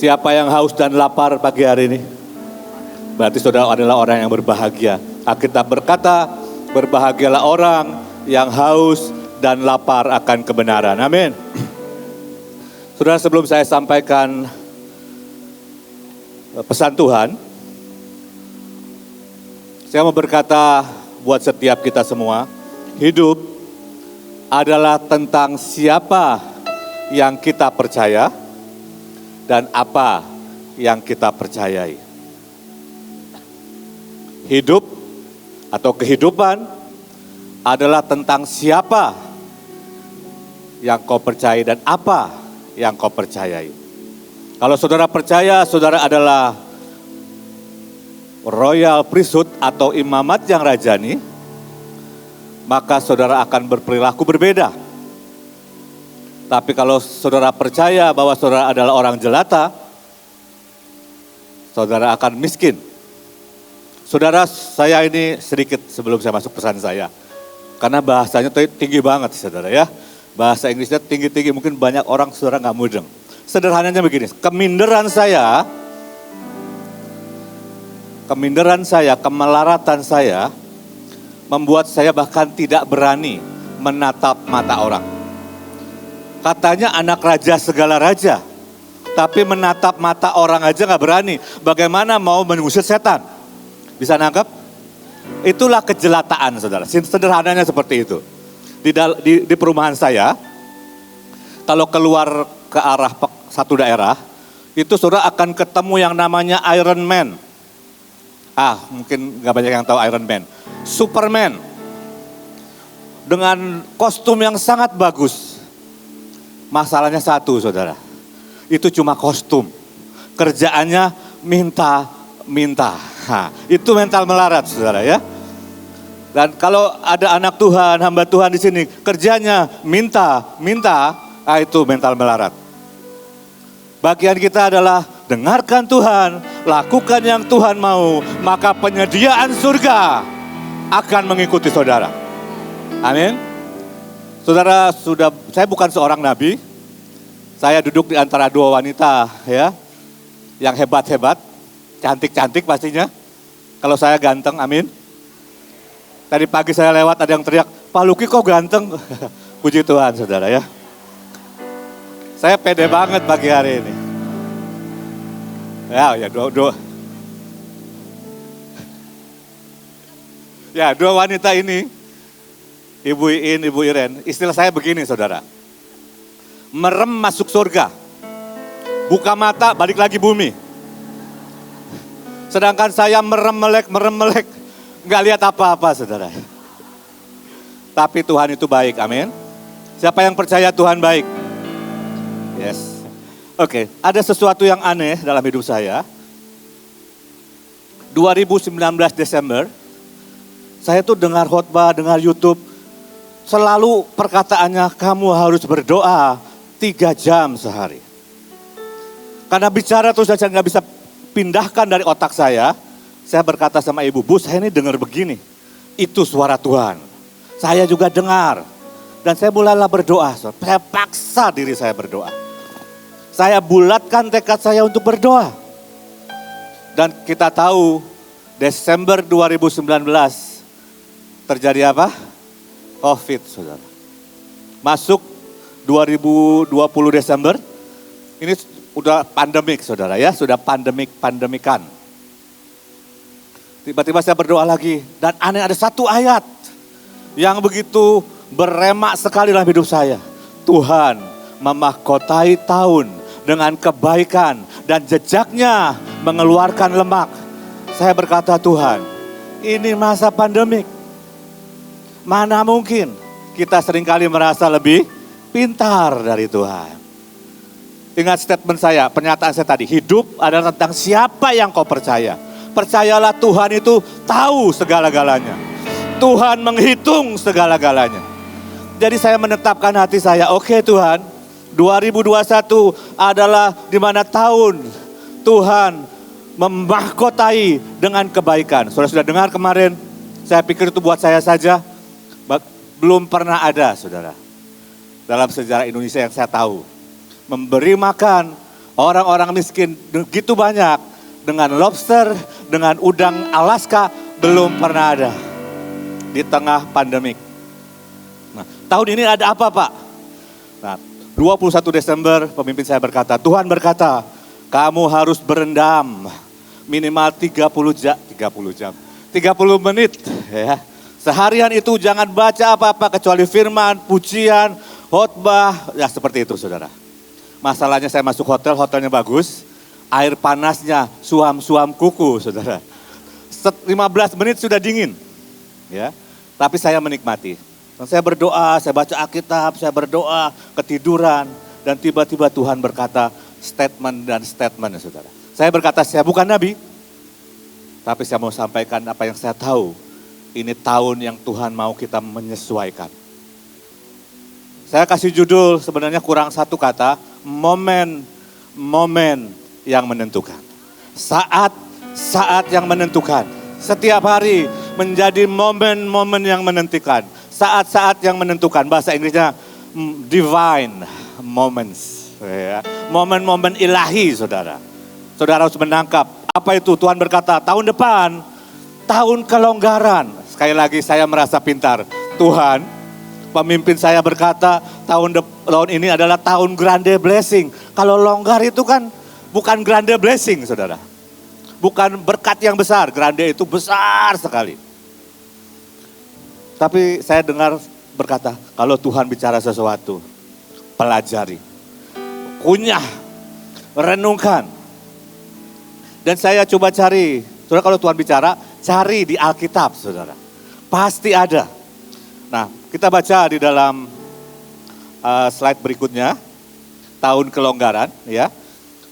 Siapa yang haus dan lapar pagi hari ini? Berarti saudara adalah orang yang berbahagia. Alkitab berkata, berbahagialah orang yang haus dan lapar akan kebenaran. Amin. Saudara, sebelum saya sampaikan pesan Tuhan, saya mau berkata buat setiap kita semua, hidup adalah tentang siapa yang kita percaya dan apa yang kita percayai. Hidup atau kehidupan adalah tentang siapa yang kau percayai dan apa yang kau percayai. Kalau saudara percaya saudara adalah royal priesthood atau imamat yang rajani, maka saudara akan berperilaku berbeda. Tapi kalau saudara percaya bahwa saudara adalah orang jelata, saudara akan miskin. Saudara, saya ini sedikit sebelum saya masuk pesan saya. Karena bahasanya tinggi banget saudara ya. Bahasa Inggrisnya tinggi-tinggi, mungkin banyak orang saudara nggak mudeng. Sederhananya begini, keminderan saya, kemelaratan saya, membuat saya bahkan tidak berani menatap mata orang. Katanya anak raja segala raja, tapi menatap mata orang aja nggak berani. Bagaimana mau mengusir setan? Bisa nangkep? Itulah kejelataan saudara, sederhananya seperti itu. Di perumahan saya, kalau keluar ke arah satu daerah, itu saudara akan ketemu yang namanya Iron Man. Mungkin gak banyak yang tahu Iron Man. Superman. Dengan kostum yang sangat bagus. Masalahnya satu saudara, itu cuma kostum. Kerjaannya minta. Itu mental melarat saudara ya. Dan kalau ada anak Tuhan, hamba Tuhan di sini, kerjanya minta, itu mental melarat. Bagian kita adalah dengarkan Tuhan, lakukan yang Tuhan mau, maka penyediaan surga akan mengikuti saudara. Amin. Saudara, saya bukan seorang nabi, saya duduk di antara dua wanita ya, yang hebat-hebat, cantik-cantik pastinya. Kalau saya ganteng, amin. Tadi pagi saya lewat ada yang teriak, Pak Luki kok ganteng? Puji Tuhan saudara ya. Saya pede banget pagi hari ini. Dua wanita ini, Ibu Iin, Ibu Iren, istilah saya begini saudara. Merem masuk surga, buka mata balik lagi bumi. Sedangkan saya merem melek, nggak lihat apa-apa saudara. Tapi Tuhan itu baik, amin. Siapa yang percaya Tuhan baik? Yes. Oke, ada sesuatu yang aneh dalam hidup saya. 2019 Desember, saya tuh dengar khotbah, dengar YouTube. Selalu perkataannya kamu harus berdoa 3 jam sehari. Karena bicara terus saja nggak bisa pindahkan dari otak saya berkata sama ibu, Bu saya ini dengar begini, itu suara Tuhan. Saya juga dengar. Dan saya mulailah berdoa, saya paksa diri saya berdoa. Saya bulatkan tekad saya untuk berdoa. Dan kita tahu Desember 2019 terjadi apa? COVID saudara. Masuk 2020 Desember, ini udah pandemik saudara ya, sudah pandemikan. Tiba-tiba saya berdoa lagi dan aneh ada satu ayat yang begitu beremak sekali dalam hidup saya. Tuhan memahkotai tahun dengan kebaikan dan jejaknya mengeluarkan lemak. Saya berkata Tuhan, ini masa pandemik. Mana mungkin kita seringkali merasa lebih pintar dari Tuhan. Ingat statement saya, pernyataan saya tadi, hidup adalah tentang siapa yang kau percaya. Percayalah Tuhan itu tahu segala-galanya. Tuhan menghitung segala-galanya. Jadi saya menetapkan hati saya, oke Tuhan, 2021 adalah di mana tahun Tuhan memahkotai dengan kebaikan. Saudara sudah dengar kemarin, saya pikir itu buat saya saja. Belum pernah ada saudara dalam sejarah Indonesia yang saya tahu. Memberi makan Orang-orang miskin begitu banyak, dengan lobster, dengan udang Alaska belum pernah ada di tengah pandemik. Nah, tahun ini ada apa Pak? Nah, 21 Desember pemimpin saya berkata, Tuhan berkata, kamu harus berendam minimal 30 jam, 30 menit ya. Seharian itu jangan baca apa-apa kecuali firman, pujian, khotbah, ya seperti itu saudara. Masalahnya saya masuk hotel, hotelnya bagus, air panasnya suam-suam kuku saudara. 15 menit sudah dingin ya, tapi saya menikmati. Dan saya berdoa, saya baca Alkitab, saya berdoa, ketiduran, dan tiba-tiba Tuhan berkata statement ya saudara. Saya berkata saya bukan nabi, tapi saya mau sampaikan apa yang saya tahu. Ini tahun yang Tuhan mau kita menyesuaikan. Saya kasih judul sebenarnya kurang satu kata, momen yang menentukan. Saat yang menentukan. Setiap hari menjadi momen yang menentukan. Saat-saat yang menentukan. Bahasa Inggrisnya divine moments. Ya. Momen-momen ilahi saudara. Saudara harus menangkap. Apa itu? Tuhan berkata tahun depan, tahun kelonggaran. Sekali lagi saya merasa pintar. Tuhan, pemimpin saya berkata tahun ini adalah tahun grande blessing. Kalau longgar itu kan bukan grande blessing saudara. Bukan berkat yang besar, grande itu besar sekali. Tapi saya dengar berkata, kalau Tuhan bicara sesuatu, pelajari, kunyah, renungkan. Dan saya coba cari, saudara kalau Tuhan bicara, cari di Alkitab saudara. Pasti ada. Nah kita baca di dalam slide berikutnya, tahun kelonggaran ya.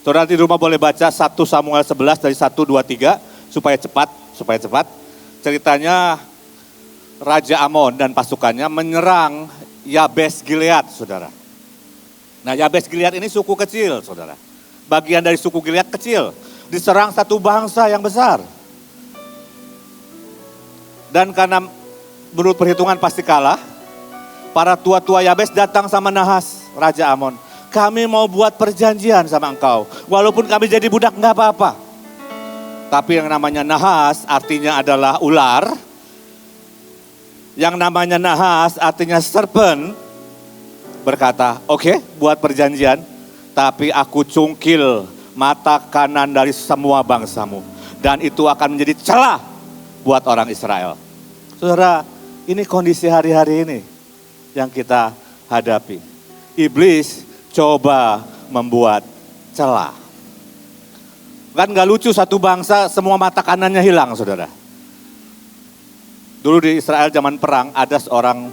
Saudara di rumah boleh baca 1 Samuel 11 dari 1, 2, 3 supaya cepat. Ceritanya Raja Amon dan pasukannya menyerang Yabes Gilead saudara. Nah Yabes Gilead ini suku kecil saudara. Bagian dari suku Gilead kecil. Diserang satu bangsa yang besar. Dan karena menurut perhitungan pasti kalah, para tua-tua Yabes datang sama Nahas, Raja Amon. Kami mau buat perjanjian sama engkau, walaupun kami jadi budak enggak apa-apa. Tapi yang namanya Nahas artinya adalah ular. Yang namanya Nahas artinya serpent. Berkata, oke, buat perjanjian, tapi aku cungkil mata kanan dari semua bangsamu. Dan itu akan menjadi celah buat orang Israel. Saudara, ini kondisi hari-hari ini yang kita hadapi. Iblis coba membuat celah. Kan gak lucu satu bangsa semua mata kanannya hilang saudara. Dulu di Israel zaman perang ada seorang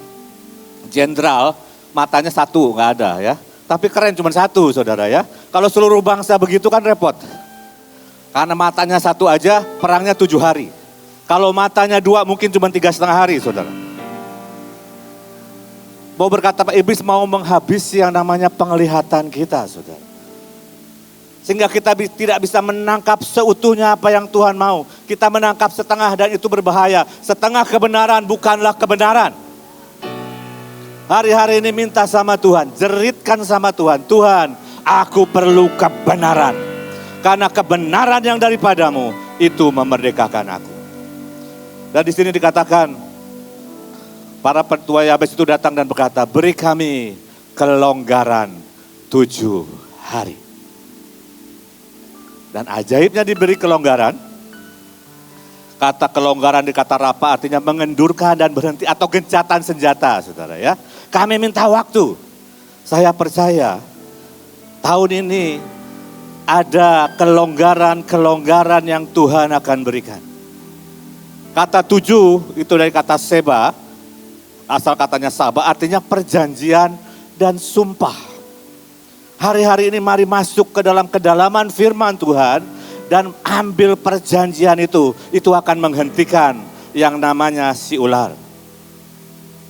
jenderal matanya satu gak ada ya. Tapi keren cuma satu saudara ya. Kalau seluruh bangsa begitu kan repot. Karena matanya satu aja perangnya 7 hari. Kalau matanya 2 mungkin cuma 3,5 hari saudara. Mau berkata Pak Iblis mau menghabisi yang namanya penglihatan kita saudara. Sehingga kita tidak bisa menangkap seutuhnya apa yang Tuhan mau. Kita menangkap setengah dan itu berbahaya. Setengah kebenaran bukanlah kebenaran. Hari-hari ini minta sama Tuhan, jeritkan sama Tuhan. Tuhan, aku perlu kebenaran. Karena kebenaran yang daripadamu itu memerdekakan aku. Dan di sini dikatakan, para petua Yabes itu datang dan berkata, beri kami kelonggaran 7 hari. Dan ajaibnya diberi kelonggaran. Kata kelonggaran di kata rapa artinya mengendurkan dan berhenti atau gencatan senjata saudara ya. Kami minta waktu. Saya percaya tahun ini ada kelonggaran yang Tuhan akan berikan. Kata 7 itu dari kata seba, asal katanya sabah artinya perjanjian dan sumpah. Hari-hari ini mari masuk ke dalam kedalaman firman Tuhan dan ambil perjanjian itu akan menghentikan yang namanya si ular.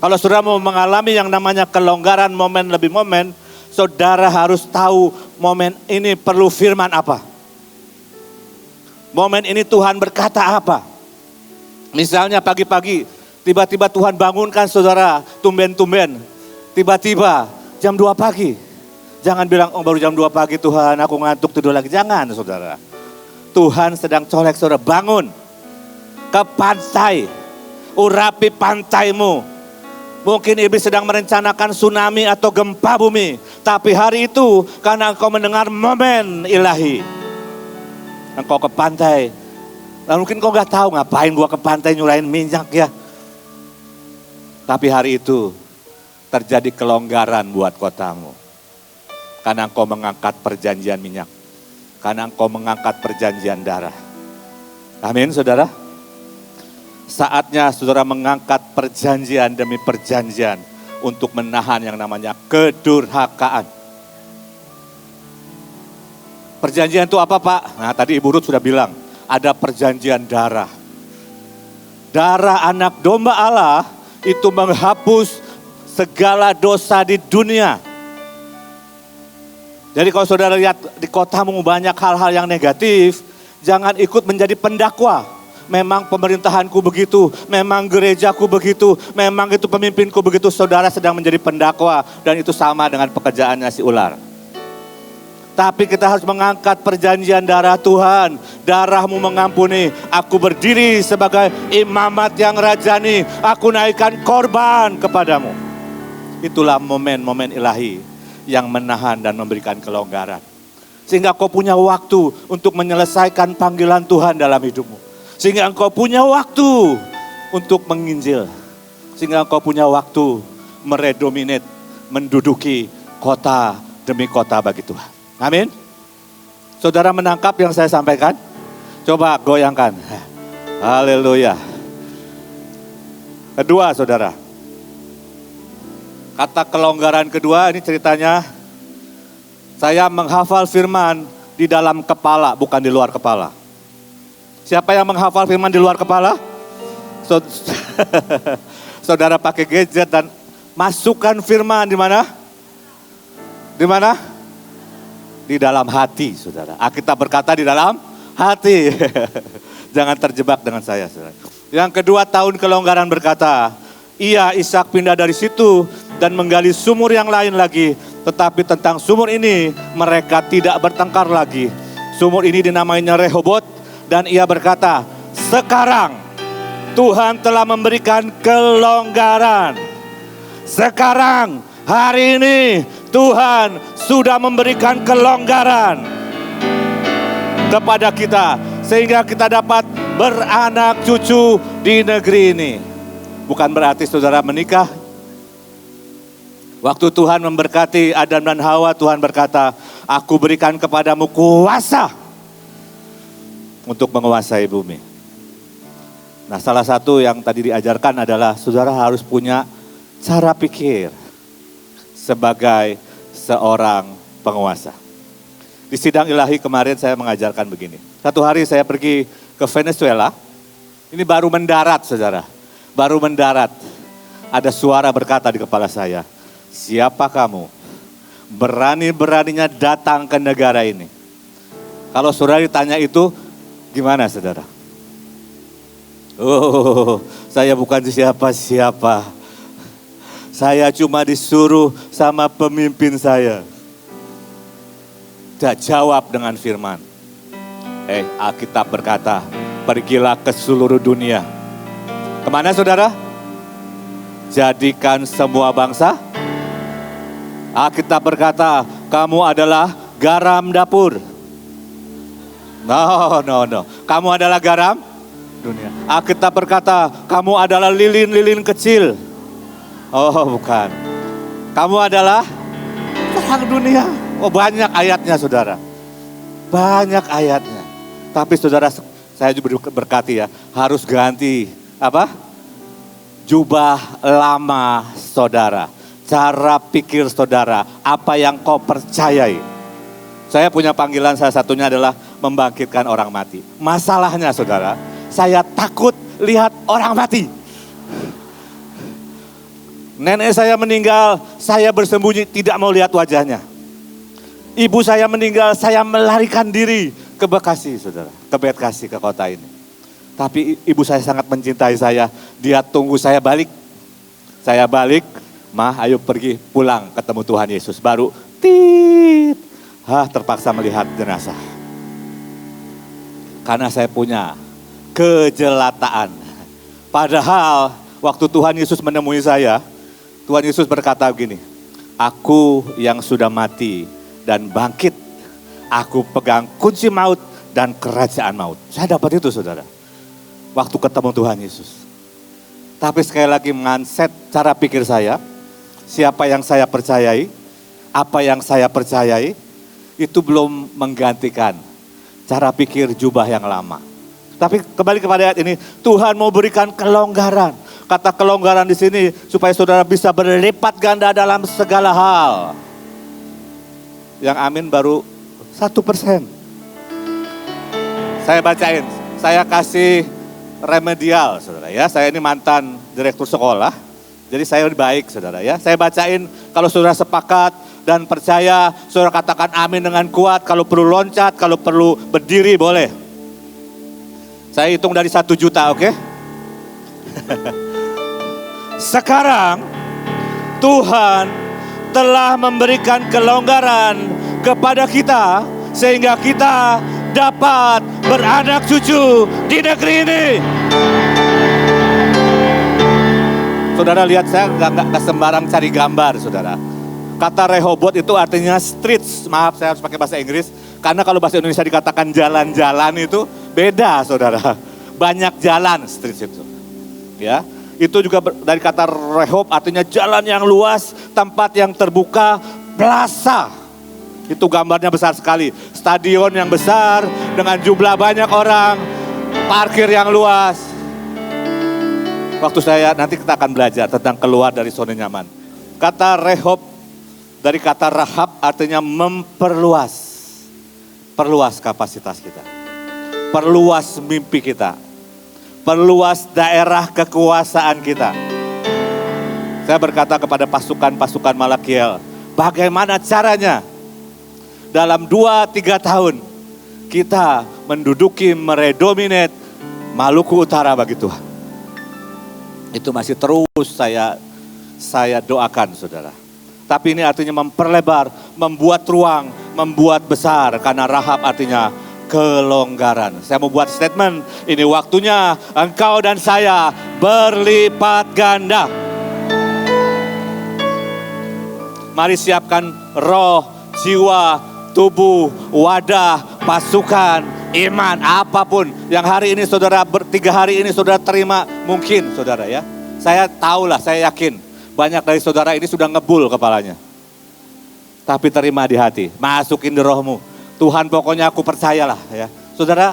Kalau saudara mau mengalami yang namanya kelonggaran momen lebih momen, saudara harus tahu momen ini perlu firman apa. Momen ini Tuhan berkata apa. Misalnya pagi-pagi, tiba-tiba Tuhan bangunkan saudara, tumben-tumben. Tiba-tiba jam 2 pagi, Jangan bilang, oh baru jam 2 pagi Tuhan, aku ngantuk tidur lagi. Jangan saudara. Tuhan sedang colek saudara, bangun. Ke pantai, urapi pantaimu. Mungkin iblis sedang merencanakan tsunami atau gempa bumi. Tapi hari itu karena engkau mendengar momen ilahi. Engkau ke pantai. Lalu mungkin kau gak tahu ngapain gua ke pantai nyurahin minyak ya. Tapi hari itu terjadi kelonggaran buat kotamu. Karena engkau mengangkat perjanjian minyak. Karena engkau mengangkat perjanjian darah. Amin saudara. Saatnya saudara mengangkat perjanjian demi perjanjian. Untuk menahan yang namanya kedurhakaan. Perjanjian itu apa Pak? Nah tadi Ibu Ruth sudah bilang. Ada perjanjian darah. Darah anak domba Allah itu menghapus segala dosa di dunia. Jadi kalau saudara lihat di kotamu banyak hal-hal yang negatif, jangan ikut menjadi pendakwa. Memang pemerintahanku begitu, memang gerejaku begitu, memang itu pemimpinku begitu. Saudara sedang menjadi pendakwa dan itu sama dengan pekerjaannya si ular. Tapi kita harus mengangkat perjanjian darah Tuhan. Darahmu mengampuni. Aku berdiri sebagai imamat yang rajani. Aku naikkan korban kepadamu. Itulah momen-momen ilahi yang menahan dan memberikan kelonggaran. Sehingga kau punya waktu untuk menyelesaikan panggilan Tuhan dalam hidupmu. Sehingga engkau punya waktu untuk menginjil. Sehingga engkau punya waktu meredominate, menduduki kota demi kota bagi Tuhan. Amin. Saudara menangkap yang saya sampaikan? Coba goyangkan. Haleluya. Kedua saudara. Kata kelonggaran kedua ini ceritanya. Saya menghafal firman di dalam kepala, bukan di luar kepala. Siapa yang menghafal firman di luar kepala? Saudara pakai gadget dan masukkan firman di mana? Di mana? Di dalam hati, saudara. Alkitab berkata di dalam hati. Jangan terjebak dengan saya, saudara. Yang kedua, tahun kelonggaran berkata, iya Ishak pindah dari situ dan menggali sumur yang lain lagi. Tetapi tentang sumur ini mereka tidak bertengkar lagi. Sumur ini dinamainya Rehobot dan ia berkata, sekarang Tuhan telah memberikan kelonggaran. Sekarang, hari ini Tuhan sudah memberikan kelonggaran kepada kita. Sehingga kita dapat beranak cucu di negeri ini. Bukan berarti saudara menikah. Waktu Tuhan memberkati Adam dan Hawa, Tuhan berkata, aku berikan kepadamu kuasa untuk menguasai bumi. Nah salah satu yang tadi diajarkan adalah saudara harus punya cara pikir sebagai seorang penguasa. Di sidang ilahi kemarin saya mengajarkan begini. Satu hari saya pergi ke Venezuela. Ini baru mendarat saudara. Baru mendarat. Ada suara berkata di kepala saya. Siapa kamu? Berani-beraninya datang ke negara ini. Kalau saudara ditanya itu gimana saudara? Oh, saya bukan siapa-siapa. Saya cuma disuruh sama pemimpin saya. Dia jawab dengan firman. Alkitab berkata, pergilah ke seluruh dunia. Kemana saudara? Jadikan semua bangsa. Alkitab berkata, kamu adalah garam dapur. No. Kamu adalah garam dunia. Alkitab berkata, kamu adalah lilin-lilin kecil. Oh bukan. Kamu adalah terang dunia. Oh banyak ayatnya saudara. Banyak ayatnya. Tapi saudara, saya juga berkati ya. Harus ganti apa? Jubah lama saudara. Cara pikir saudara. Apa yang kau percayai. Saya punya panggilan salah satunya adalah membangkitkan orang mati. Masalahnya saudara, saya takut lihat orang mati. Nenek saya meninggal, saya bersembunyi tidak mau lihat wajahnya. Ibu saya meninggal, saya melarikan diri ke Bekasi, saudara. Ke Bekasi, ke kota ini. Tapi ibu saya sangat mencintai saya, dia tunggu saya balik. Saya balik, ayo pergi pulang ketemu Tuhan Yesus. Baru, terpaksa melihat jenazah. Karena saya punya kejelataan. Padahal waktu Tuhan Yesus menemui saya, Tuhan Yesus berkata begini, aku yang sudah mati dan bangkit, aku pegang kunci maut dan kerajaan maut. Saya dapat itu saudara, waktu ketemu Tuhan Yesus. Tapi sekali lagi mindset cara pikir saya, siapa yang saya percayai, apa yang saya percayai, itu belum menggantikan cara pikir jubah yang lama. Tapi kembali kepada ayat ini, Tuhan mau berikan kelonggaran. Kata kelonggaran di sini supaya saudara bisa berlipat ganda dalam segala hal. Yang amin baru 1%. Saya bacain, saya kasih remedial saudara ya. Saya ini mantan direktur sekolah, jadi saya baik saudara ya. Saya bacain, kalau saudara sepakat dan percaya, saudara katakan amin dengan kuat. Kalau perlu loncat, kalau perlu berdiri boleh. Saya hitung dari 1 juta, oke? Sekarang Tuhan telah memberikan kelonggaran kepada kita sehingga kita dapat beranak cucu di negeri ini. Saudara lihat, saya nggak sembarang cari gambar saudara. Kata Rehobot itu artinya streets, maaf saya harus pakai bahasa Inggris. Karena kalau bahasa Indonesia dikatakan jalan-jalan itu beda saudara. Banyak jalan streets itu. Ya, itu juga dari kata Rehob artinya jalan yang luas, tempat yang terbuka, plaza. Itu gambarnya besar sekali. Stadion yang besar dengan jumlah banyak orang, parkir yang luas. Waktu saya nanti kita akan belajar tentang keluar dari zona nyaman. Kata Rehob dari kata Rahab artinya memperluas. Perluas kapasitas kita. Perluas mimpi kita. Perluas daerah kekuasaan kita. Saya berkata kepada pasukan-pasukan Malakiel, bagaimana caranya? Dalam 2-3 tahun kita menduduki, meredominate Maluku Utara bagi Tuhan. Itu masih terus saya doakan saudara. Tapi ini artinya memperlebar, membuat ruang, membuat besar. Karena Rahab artinya kelonggaran. Saya mau buat statement, ini waktunya engkau dan saya berlipat ganda. Mari siapkan roh, jiwa, tubuh, wadah, pasukan, iman, apapun yang hari ini saudara 3 hari ini saudara terima, mungkin saudara ya. Saya tahulah, saya yakin banyak dari saudara ini sudah ngebul kepalanya. Tapi terima di hati, masukin di rohmu. Tuhan pokoknya aku percayalah ya. Saudara,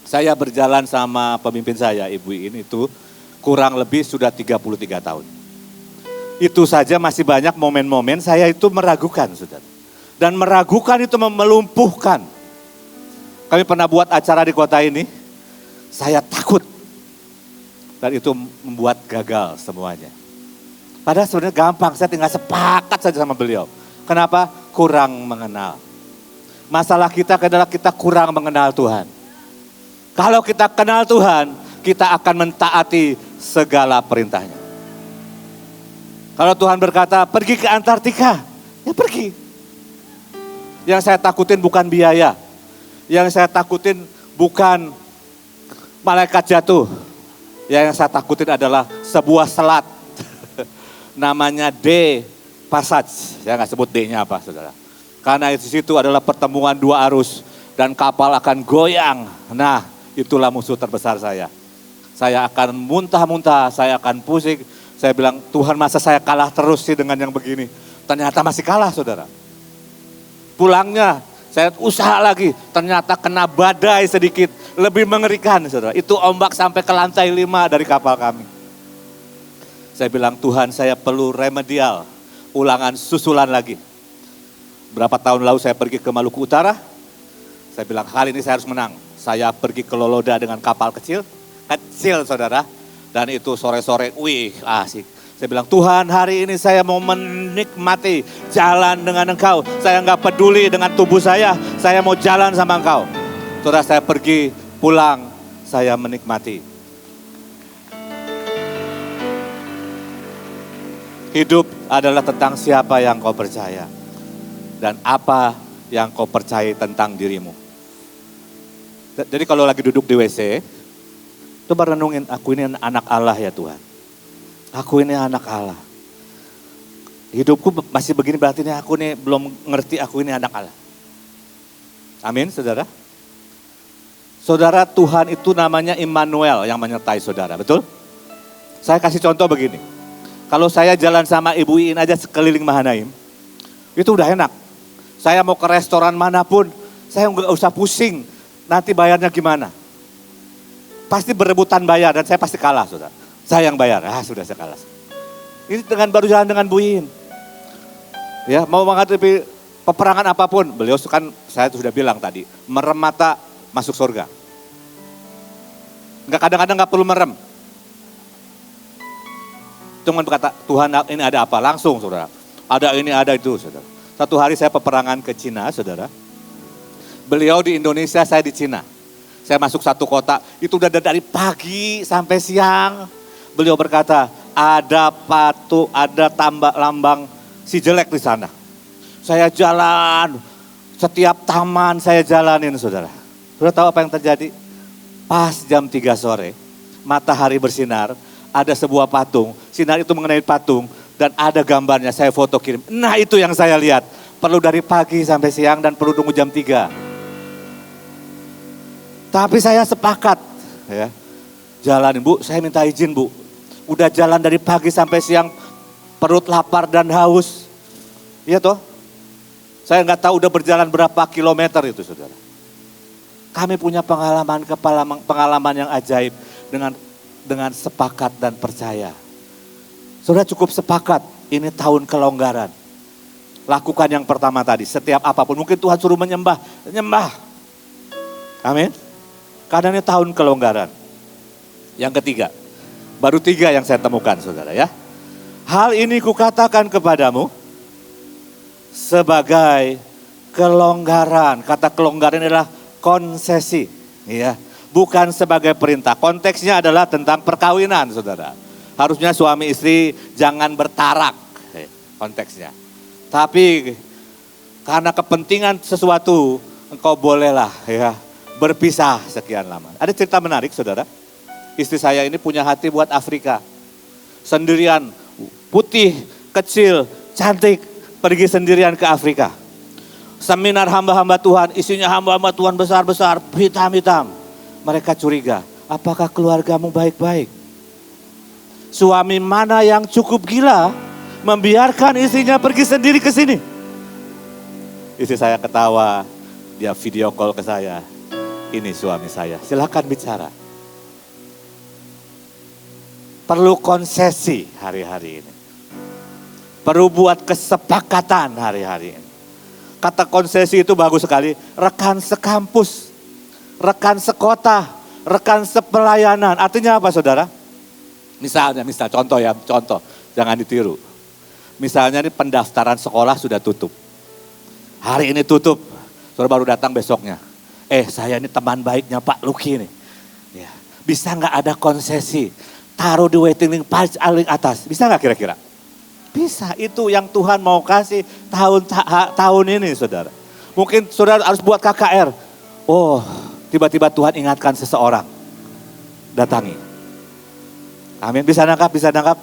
saya berjalan sama pemimpin saya, Ibu ini itu kurang lebih sudah 33 tahun. Itu saja masih banyak momen-momen saya itu meragukan saudara. Dan meragukan itu melumpuhkan. Kami pernah buat acara di kota ini, saya takut. Dan itu membuat gagal semuanya. Padahal sebenarnya gampang, saya tinggal sepakat saja sama beliau. Kenapa? Kurang mengenal. Masalah kita adalah kita kurang mengenal Tuhan. Kalau kita kenal Tuhan, kita akan mentaati segala perintahnya. Kalau Tuhan berkata, pergi ke Antartika, ya pergi. Yang saya takutin bukan biaya. Yang saya takutin bukan malaikat jatuh. Yang saya takutin adalah sebuah selat. Namanya D Passage. Saya nggak sebut D-nya apa saudara. Karena di situ adalah pertemuan 2 arus. Dan kapal akan goyang. Nah itulah musuh terbesar saya. Saya akan muntah-muntah, saya akan pusing. Saya bilang, Tuhan masa saya kalah terus sih dengan yang begini. Ternyata masih kalah saudara. Pulangnya saya usaha lagi, ternyata kena badai sedikit, lebih mengerikan saudara. Itu ombak sampai ke lantai 5 dari kapal kami. Saya bilang, Tuhan saya perlu remedial, ulangan susulan lagi. Berapa tahun lalu saya pergi ke Maluku Utara, saya bilang kali ini saya harus menang. Saya pergi ke Loloda dengan kapal kecil saudara. Dan itu sore-sore, wih asik. Saya bilang, Tuhan hari ini saya mau menikmati jalan dengan Engkau. Saya nggak peduli dengan tubuh saya mau jalan sama Engkau. Saudara saya pergi, pulang, saya menikmati. Hidup adalah tentang siapa yang kau percaya. Dan apa yang kau percaya tentang dirimu. Jadi kalau lagi duduk di WC, coba renungin, aku ini anak Allah ya Tuhan. Aku ini anak Allah. Hidupku masih begini berarti ini aku ini belum ngerti aku ini anak Allah. Amin saudara. Saudara, Tuhan itu namanya Immanuel yang menyertai saudara, betul? Saya kasih contoh begini. Kalau saya jalan sama Ibu Iin aja sekeliling Mahanaim, itu udah enak. Saya mau ke restoran manapun, saya nggak usah pusing nanti bayarnya gimana. Pasti berebutan bayar dan saya pasti kalah saudara. Saya yang bayar, sudah saya kalah. Ini baru jalan dengan Bu Iin. Ya, mau menghadapi peperangan apapun, beliau kan saya sudah bilang tadi, merem mata masuk surga. Enggak, kadang-kadang nggak perlu merem. Cuman berkata, Tuhan ini ada apa? Langsung saudara. Ada ini, ada itu saudara. Satu hari saya peperangan ke Cina saudara. Beliau di Indonesia, saya di Cina. Saya masuk satu kota, itu udah dari pagi sampai siang. Beliau berkata, ada patung, ada lambang si jelek di sana. Saya jalan, setiap taman saya jalanin saudara. Sudah tahu apa yang terjadi? Pas jam 3 sore, matahari bersinar, ada sebuah patung, sinar itu mengenai patung, dan ada gambarnya, saya foto kirim. Nah itu yang saya lihat, perlu dari pagi sampai siang dan perlu tunggu jam 3. Tapi saya sepakat, ya, jalanin Bu, saya minta izin Bu. Udah jalan dari pagi sampai siang, perut lapar dan haus. Iya toh? Saya nggak tahu udah berjalan berapa kilometer itu saudara. Kami punya pengalaman yang ajaib dengan sepakat dan percaya. Saudara cukup sepakat, ini tahun kelonggaran. Lakukan yang pertama tadi, setiap apapun. Mungkin Tuhan suruh menyembah. Amin. Karena ini tahun kelonggaran. Yang ketiga, baru 3 yang saya temukan saudara ya. Hal ini kukatakan kepadamu sebagai kelonggaran. Kata kelonggaran adalah konsesi, ya, bukan sebagai perintah. Konteksnya adalah tentang perkawinan, saudara. Harusnya suami istri jangan bertarak, konteksnya. Tapi karena kepentingan sesuatu, engkau bolehlah, ya, berpisah sekian lama. Ada cerita menarik, saudara. Istri saya ini punya hati buat Afrika, sendirian, putih, kecil, cantik, pergi sendirian ke Afrika. Seminar hamba-hamba Tuhan, isinya hamba-hamba Tuhan besar-besar, hitam-hitam. Mereka curiga, apakah keluargamu baik-baik? Suami mana yang cukup gila membiarkan istrinya pergi sendiri ke sini? Istri saya ketawa, dia video call ke saya. Ini suami saya, silakan bicara. Perlu konsesi hari-hari ini. Perlu buat kesepakatan hari-hari ini. Kata konsesi itu bagus sekali, rekan sekampus, rekan sekota, rekan sepelayanan. Artinya apa saudara? Misalnya contoh ya, jangan ditiru. Misalnya ini pendaftaran sekolah sudah tutup. Hari ini tutup, saudara baru datang besoknya. Saya ini teman baiknya Pak Luki nih. Ya, bisa nggak ada konsesi? Taruh di waiting list paling atas, bisa nggak kira-kira? Bisa, itu yang Tuhan mau kasih tahun ini saudara. Mungkin saudara harus buat KKR. Oh, tiba-tiba Tuhan ingatkan seseorang. Datangi. Amin, bisa nangkap?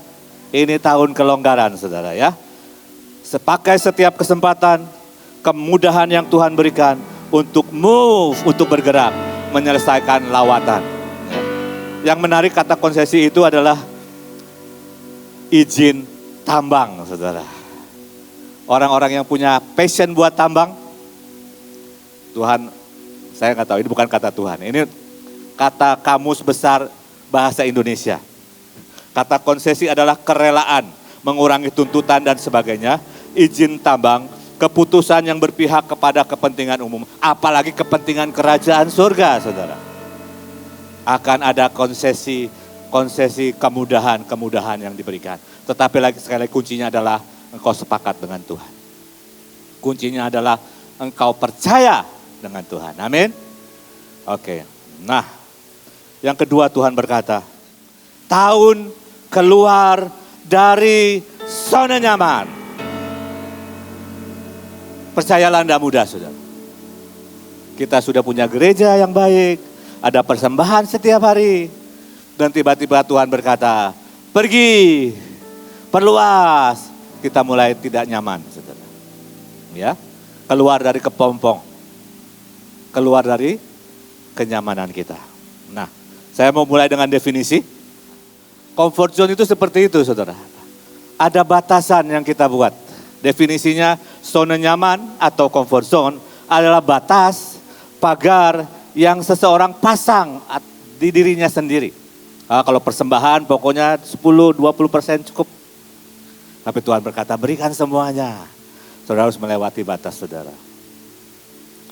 Ini tahun kelonggaran saudara ya. Sepakai setiap kesempatan, kemudahan yang Tuhan berikan untuk move, untuk bergerak, menyelesaikan lawatan. Yang menarik kata konsesi itu adalah izin tambang, saudara. Orang-orang yang punya passion buat tambang, Tuhan, saya nggak tahu, ini bukan kata Tuhan. Ini kata kamus besar bahasa Indonesia. Kata konsesi adalah kerelaan, mengurangi tuntutan dan sebagainya. Izin tambang, keputusan yang berpihak kepada kepentingan umum. Apalagi kepentingan kerajaan surga, saudara. Akan ada konsesi kemudahan yang diberikan. Tetapi sekali lagi kuncinya adalah engkau sepakat dengan Tuhan. Kuncinya adalah engkau percaya dengan Tuhan. Amin. Oke. Nah, yang kedua Tuhan berkata, tahun keluar dari zona nyaman. Percayalah tidak mudah, saudara. Kita sudah punya gereja yang baik, ada persembahan setiap hari. Dan tiba-tiba Tuhan berkata, pergi, perluas. Kita mulai tidak nyaman, saudara. Ya, keluar dari kepompong. Keluar dari kenyamanan kita. Nah, saya mau mulai dengan definisi. Comfort zone itu seperti itu, saudara. Ada batasan yang kita buat. Definisinya, zona nyaman atau comfort zone adalah batas, pagar yang seseorang pasang di dirinya sendiri. Kalau persembahan pokoknya 10-20% cukup. Tapi Tuhan berkata, berikan semuanya. Saudara harus melewati batas, saudara.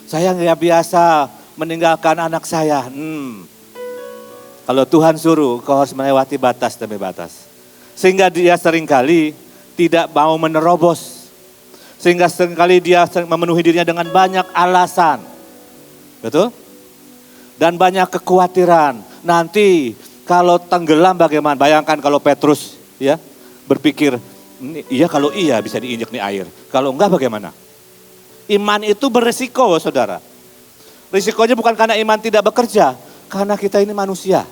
Saya nggak biasa meninggalkan anak saya. Kalau Tuhan suruh, kau harus melewati batas demi batas. Sehingga dia seringkali tidak mau menerobos. Sehingga seringkali dia memenuhi dirinya dengan banyak alasan. Betul? Dan banyak kekhawatiran. Nanti kalau tenggelam bagaimana? Bayangkan kalau Petrus ya berpikir, iya kalau iya bisa diinjak nih air. Kalau enggak bagaimana? Iman itu beresiko, saudara. Risikonya bukan karena iman tidak bekerja. Karena kita ini manusia.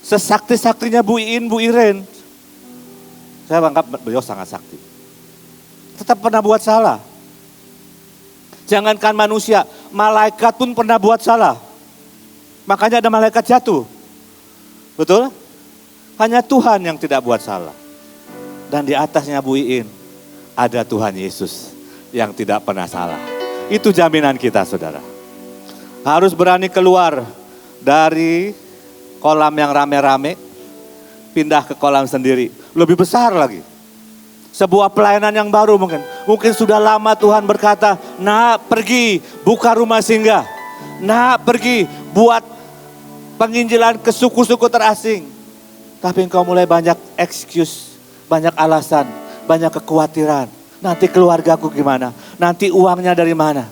Sesakti-saktinya Bu Iin, Bu Iren. Saya anggap beliau sangat sakti. Tetap pernah buat salah. Jangankan manusia, malaikat pun pernah buat salah. Makanya ada malaikat jatuh. Betul? Hanya Tuhan yang tidak buat salah. Dan di atasnya Bu Iin, ada Tuhan Yesus yang tidak pernah salah. Itu jaminan kita, saudara. Harus berani keluar dari kolam yang rame-rame, pindah ke kolam sendiri. Lebih besar lagi. Sebuah pelayanan yang baru mungkin. Mungkin sudah lama Tuhan berkata, nak pergi buka rumah singgah. Nak pergi buat penginjilan ke suku-suku terasing. Tapi engkau mulai banyak excuse, banyak alasan, banyak kekhawatiran. Nanti keluargaku gimana? Nanti uangnya dari mana?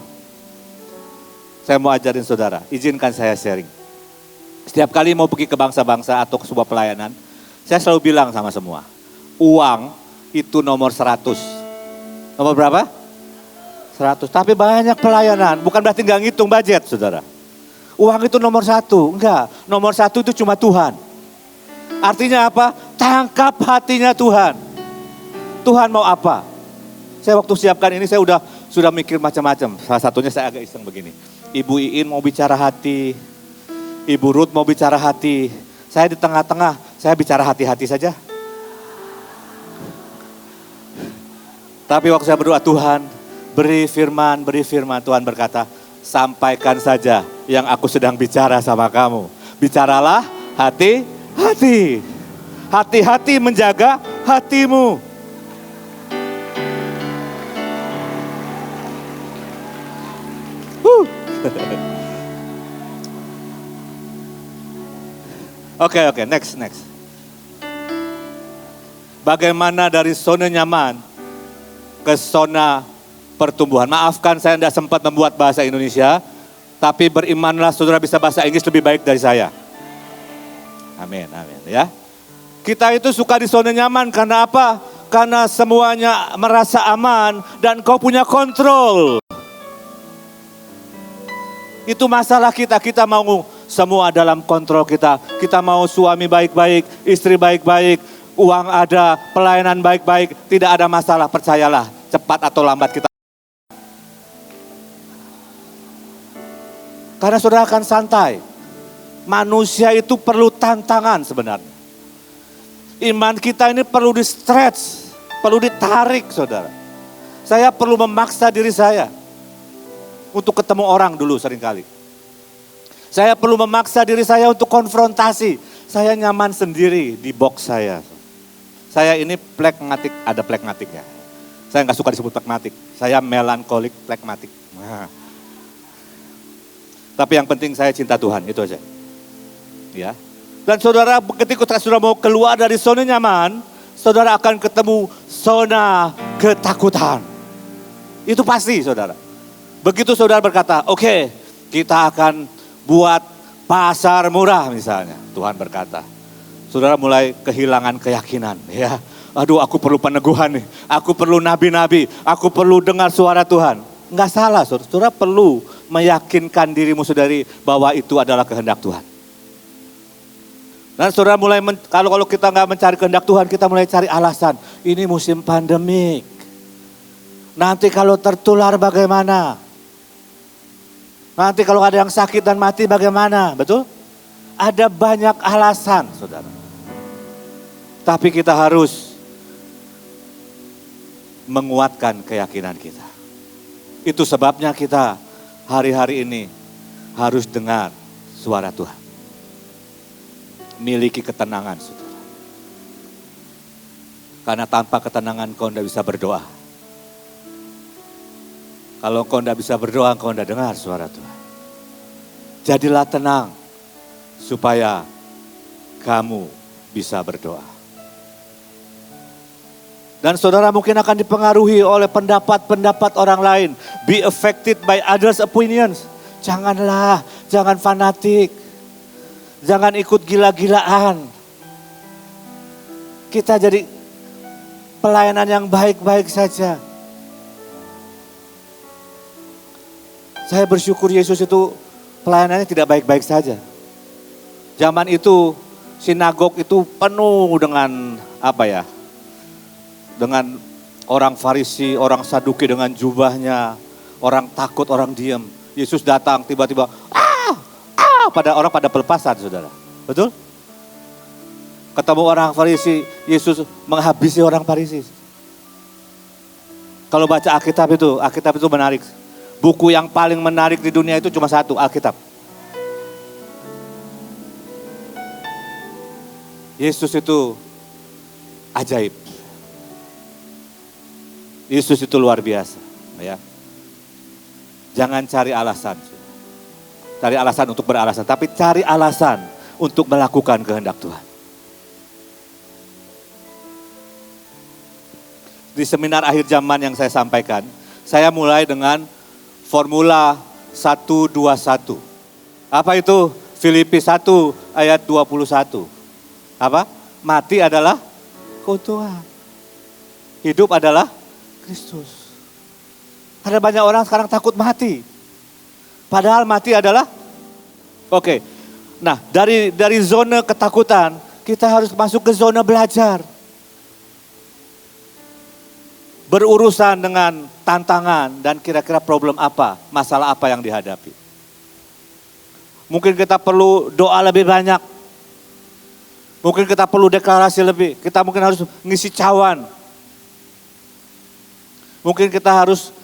Saya mau ajarin saudara, izinkan saya sharing. Setiap kali mau pergi ke bangsa-bangsa atau ke sebuah pelayanan, saya selalu bilang sama semua, uang itu nomor 100. Nomor berapa? 100. Tapi banyak pelayanan, bukan berarti nggak ngitung budget, saudara. Uang itu nomor 1, enggak. Nomor 1 itu cuma Tuhan. Artinya apa? Tangkap hatinya Tuhan. Tuhan mau apa? Saya waktu siapkan ini saya sudah mikir macam-macam. Salah satunya saya agak iseng begini. Ibu Iin mau bicara hati, Ibu Ruth mau bicara hati. Saya di tengah-tengah, saya bicara hati-hati saja. Tapi waktu saya berdoa, Tuhan beri firman. Tuhan berkata, sampaikan saja yang aku sedang bicara sama kamu. Bicaralah hati-hati. Hati-hati menjaga hatimu. Oke, next. Bagaimana dari zona nyaman ke zona pertumbuhan? Maafkan saya tidak sempat membuat bahasa Indonesia, tapi berimanlah saudara bisa bahasa Inggris lebih baik dari saya. Amin ya. Kita itu suka di zona nyaman karena apa? Karena semuanya merasa aman dan kau punya kontrol. Itu masalah kita mau semua dalam kontrol kita. Kita mau suami baik-baik, istri baik-baik, uang ada, pelayanan baik-baik, tidak ada masalah, percayalah, cepat atau lambat kita. Karena saudara akan santai. Manusia itu perlu tantangan sebenarnya. Iman kita ini perlu di stretch, perlu ditarik, saudara. Saya perlu memaksa diri saya untuk ketemu orang dulu seringkali. Saya perlu memaksa diri saya untuk konfrontasi. Saya nyaman sendiri di box saya. Saya ini plekmatik, ada plekmatiknya. Saya nggak suka disebut plekmatik. Saya melankolik plekmatik. Nah. Tapi yang penting saya cinta Tuhan, itu aja. Ya. Dan saudara ketika saudara mau keluar dari zona nyaman, saudara akan ketemu zona ketakutan. Itu pasti, saudara. Begitu saudara berkata, oke, kita akan buat pasar murah misalnya. Tuhan berkata, saudara mulai kehilangan keyakinan. Ya, Aduh, aku perlu peneguhan nih. Aku perlu nabi-nabi. Aku perlu dengar suara Tuhan. Enggak salah, saudara. Saudara perlu meyakinkan dirimu saudari bahwa itu adalah kehendak Tuhan. Dan saudara mulai, kalau kita nggak mencari kehendak Tuhan, kita mulai cari alasan. Ini musim pandemik. Nanti kalau tertular bagaimana? Nanti kalau ada yang sakit dan mati bagaimana? Betul? Ada banyak alasan, saudara. Tapi kita harus menguatkan keyakinan kita. Itu sebabnya kita hari-hari ini harus dengar suara Tuhan. Miliki ketenangan, saudara. Karena tanpa ketenangan kau tidak bisa berdoa. Kalau kau tidak bisa berdoa, kau tidak dengar suara Tuhan. Jadilah tenang supaya kamu bisa berdoa. Dan saudara mungkin akan dipengaruhi oleh pendapat-pendapat orang lain. Be affected by others' opinions. Janganlah, jangan fanatik. Jangan ikut gila-gilaan. Kita jadi pelayanan yang baik-baik saja. Saya bersyukur Yesus itu pelayanannya tidak baik-baik saja. Zaman itu sinagog itu penuh dengan dengan orang Farisi, orang Saduki dengan jubahnya, orang takut, orang diam. Yesus datang tiba-tiba, orang pada pelepasan, saudara. Betul? Ketemu orang Farisi, Yesus menghabisi orang Farisi. Kalau baca Alkitab itu menarik. Buku yang paling menarik di dunia itu cuma satu, Alkitab. Yesus itu ajaib. Yesus itu luar biasa, ya. Jangan cari alasan. Cari alasan untuk beralasan, tapi cari alasan untuk melakukan kehendak Tuhan. Di seminar akhir zaman yang saya sampaikan, saya mulai dengan formula 121. Apa itu? Filipi 1 ayat 21. Apa? Mati adalah keuntungan. Hidup adalah Kristus. Ada banyak orang sekarang takut mati. Padahal mati adalah oke. Nah, dari zona ketakutan, kita harus masuk ke zona belajar. Berurusan dengan tantangan dan kira-kira problem apa, masalah apa yang dihadapi. Mungkin kita perlu doa lebih banyak. Mungkin kita perlu deklarasi lebih. Kita mungkin harus ngisi cawan. Mungkin kita harus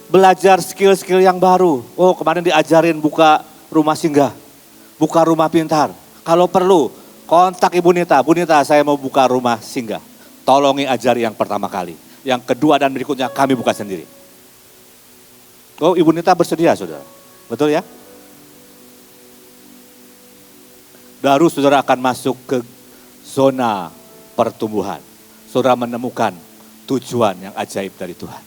belajar skill-skill yang baru. Oh, kemarin diajarin buka rumah singgah, buka rumah pintar. Kalau perlu, kontak Ibu Nita. Bu Nita, saya mau buka rumah singgah. Tolongi ajari yang pertama kali. Yang kedua dan berikutnya kami buka sendiri. Oh, Ibu Nita bersedia, saudara. Betul ya? Baru saudara akan masuk ke zona pertumbuhan. Saudara menemukan tujuan yang ajaib dari Tuhan.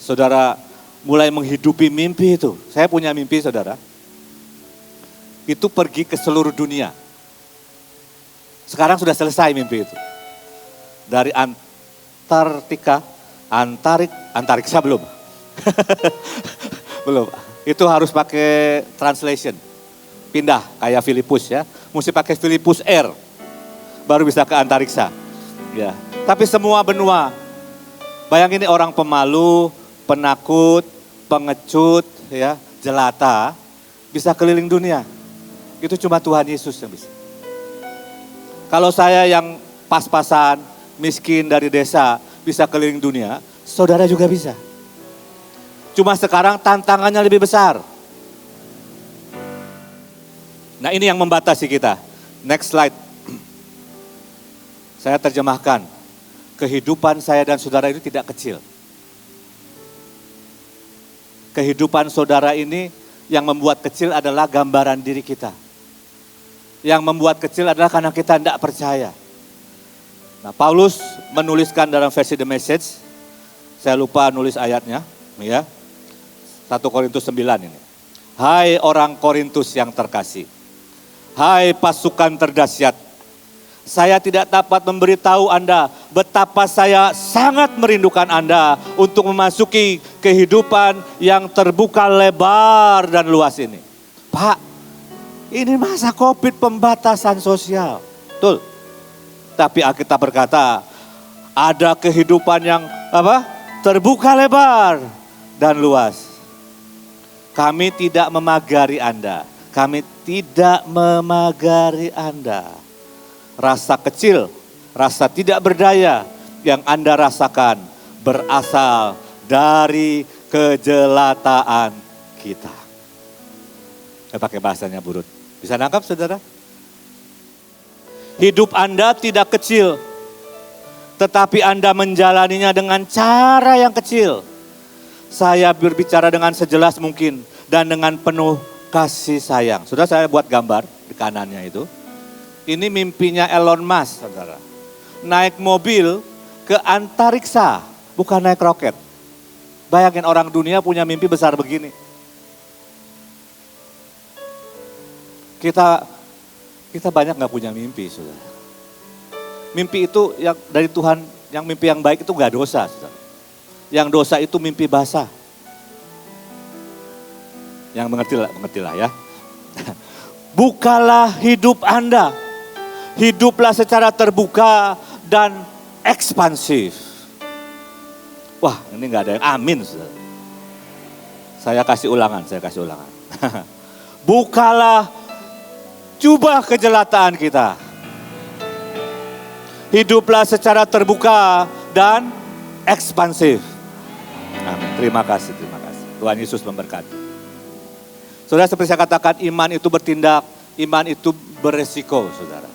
Saudara mulai menghidupi mimpi itu. Saya punya mimpi, saudara. Itu pergi ke seluruh dunia. Sekarang sudah selesai mimpi itu. Dari Antariksa belum. Belum. Itu harus pakai translation. Pindah kayak Filipus ya. Mesti pakai Filipus Air. Baru bisa ke antariksa. Ya. Tapi semua benua. Bayangin ini orang pemalu, penakut, pengecut, ya, jelata, bisa keliling dunia. Itu cuma Tuhan Yesus yang bisa. Kalau saya yang pas-pasan, miskin dari desa, bisa keliling dunia, saudara juga bisa. Cuma sekarang tantangannya lebih besar. Nah, ini yang membatasi kita. Next slide. Saya terjemahkan. Kehidupan saya dan saudara itu tidak kecil. Kehidupan saudara ini yang membuat kecil adalah gambaran diri kita. Yang membuat kecil adalah karena kita tidak percaya. Nah, Paulus menuliskan dalam versi The Message, saya lupa nulis ayatnya, ya. 1 Korintus 9 ini. Hai orang Korintus yang terkasih, hai pasukan terdahsyat, Saya tidak dapat memberitahu Anda betapa saya sangat merindukan Anda untuk memasuki kehidupan yang terbuka lebar dan luas ini. Pak, ini masa COVID, pembatasan sosial. Betul. Tapi Alkitab berkata, ada kehidupan yang terbuka lebar dan luas. Kami tidak memagari Anda. Kami tidak memagari Anda. Rasa kecil, rasa tidak berdaya yang Anda rasakan berasal dari kejelataan kita. Saya pakai bahasanya Burut. Bisa nangkap saudara? Hidup Anda tidak kecil, tetapi Anda menjalaninya dengan cara yang kecil. Saya berbicara dengan sejelas mungkin dan dengan penuh kasih sayang. Sudah saya buat gambar di kanannya itu. Ini mimpinya Elon Musk, saudara. Naik mobil ke antariksa, bukan naik roket. Bayangin orang dunia punya mimpi besar begini. Kita banyak gak punya mimpi, saudara. Mimpi itu yang dari Tuhan, yang mimpi yang baik itu gak dosa, saudara. Yang dosa itu mimpi basah. Yang mengertilah ya. Bukalah hidup Anda. Hiduplah secara terbuka dan ekspansif. Wah, ini gak ada yang amin, saudara. Saya kasih ulangan. Bukalah, jubah kejelataan kita. Hiduplah secara terbuka dan ekspansif. Amin. Terima kasih. Tuhan Yesus memberkati. Saudara, seperti saya katakan, iman itu bertindak, iman itu beresiko, saudara.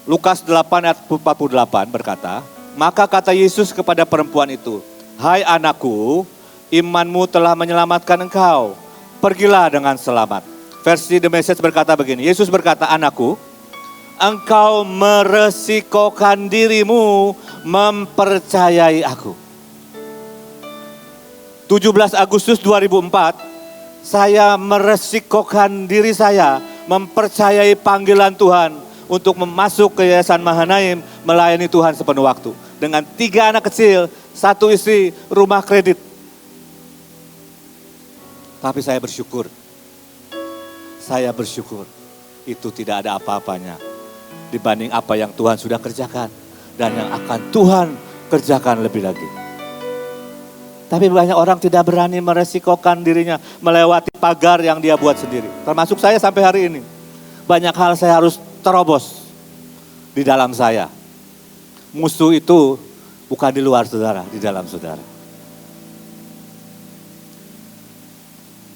Lukas 8 ayat 48 berkata, maka kata Yesus kepada perempuan itu, hai anakku, imanmu telah menyelamatkan engkau. Pergilah dengan selamat. Versi The Message berkata begini, Yesus berkata, anakku, engkau meresikokan dirimu mempercayai aku. 17 Agustus 2004, saya meresikokan diri saya mempercayai panggilan Tuhan untuk masuk ke Yayasan Mahanaim melayani Tuhan sepenuh waktu. Dengan 3 anak kecil, 1 istri, rumah kredit. Tapi saya bersyukur itu tidak ada apa-apanya dibanding apa yang Tuhan sudah kerjakan dan yang akan Tuhan kerjakan lebih lagi. Tapi banyak orang tidak berani meresikokan dirinya melewati pagar yang dia buat sendiri. Termasuk saya sampai hari ini. Banyak hal saya harus terobos di dalam saya. Musuh itu bukan di luar saudara, di dalam saudara.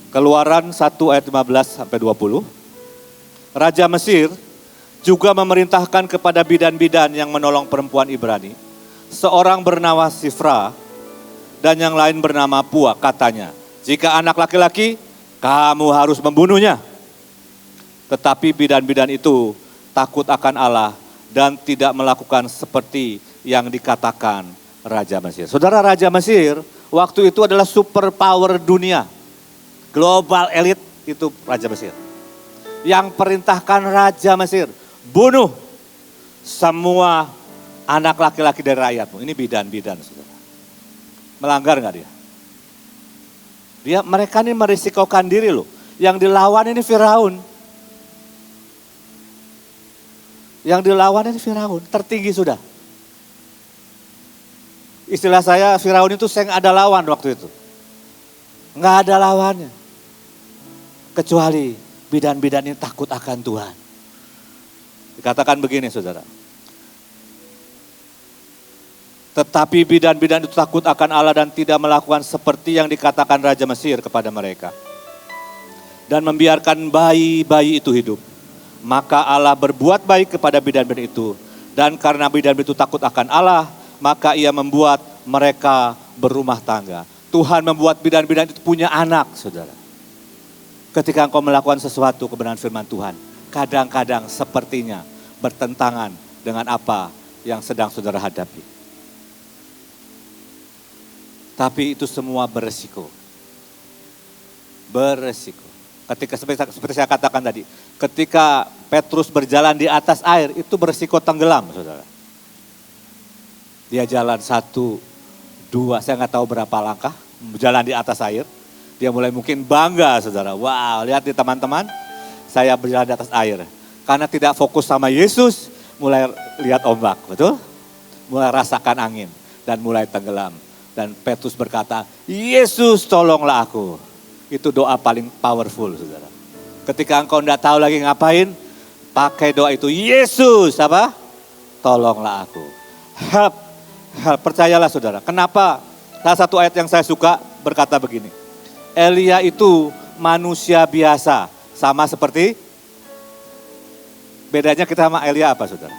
Keluaran 1 ayat 15 sampai 20. Raja Mesir juga memerintahkan kepada bidan-bidan yang menolong perempuan Ibrani. Seorang bernama Sifra dan yang lain bernama Pua, katanya, jika anak laki-laki, kamu harus membunuhnya. Tetapi bidan-bidan itu takut akan Allah dan tidak melakukan seperti yang dikatakan Raja Mesir. Saudara, Raja Mesir waktu itu adalah super power dunia. Global elite itu Raja Mesir. Yang perintahkan Raja Mesir, bunuh semua anak laki-laki dari rakyatmu. Ini bidan-bidan, saudara. Melanggar gak dia? Mereka ini merisikokan diri loh. Yang dilawan ini Firaun. Tertinggi sudah. Istilah saya, Firaun itu seng ada lawan waktu itu. Nggak ada lawannya. Kecuali bidan-bidan ini takut akan Tuhan. Dikatakan begini, saudara. Tetapi bidan-bidan itu takut akan Allah dan tidak melakukan seperti yang dikatakan Raja Mesir kepada mereka. Dan membiarkan bayi-bayi itu hidup. Maka Allah berbuat baik kepada bidan-bidan itu. Dan karena bidan-bidan itu takut akan Allah, maka ia membuat mereka berumah tangga. Tuhan membuat bidan-bidan itu punya anak, saudara. Ketika engkau melakukan sesuatu kebenaran firman Tuhan, kadang-kadang sepertinya bertentangan dengan apa yang sedang saudara hadapi. Tapi itu semua beresiko. Ketika seperti saya katakan tadi, ketika Petrus berjalan di atas air itu berisiko tenggelam, saudara. Dia jalan 1, 2, saya nggak tahu berapa langkah, jalan di atas air. Dia mulai mungkin bangga, saudara. Wow, lihat nih teman-teman, saya berjalan di atas air. Karena tidak fokus sama Yesus, mulai lihat ombak, betul? Mulai rasakan angin dan mulai tenggelam. Dan Petrus berkata, Yesus tolonglah aku. Itu doa paling powerful, saudara. Ketika engkau tidak tahu lagi ngapain, pakai doa itu, Yesus apa? Tolonglah aku. Help, help, percayalah saudara. Kenapa? Salah satu ayat yang saya suka berkata begini. Elia itu manusia biasa, sama seperti, bedanya kita sama Elia apa saudara?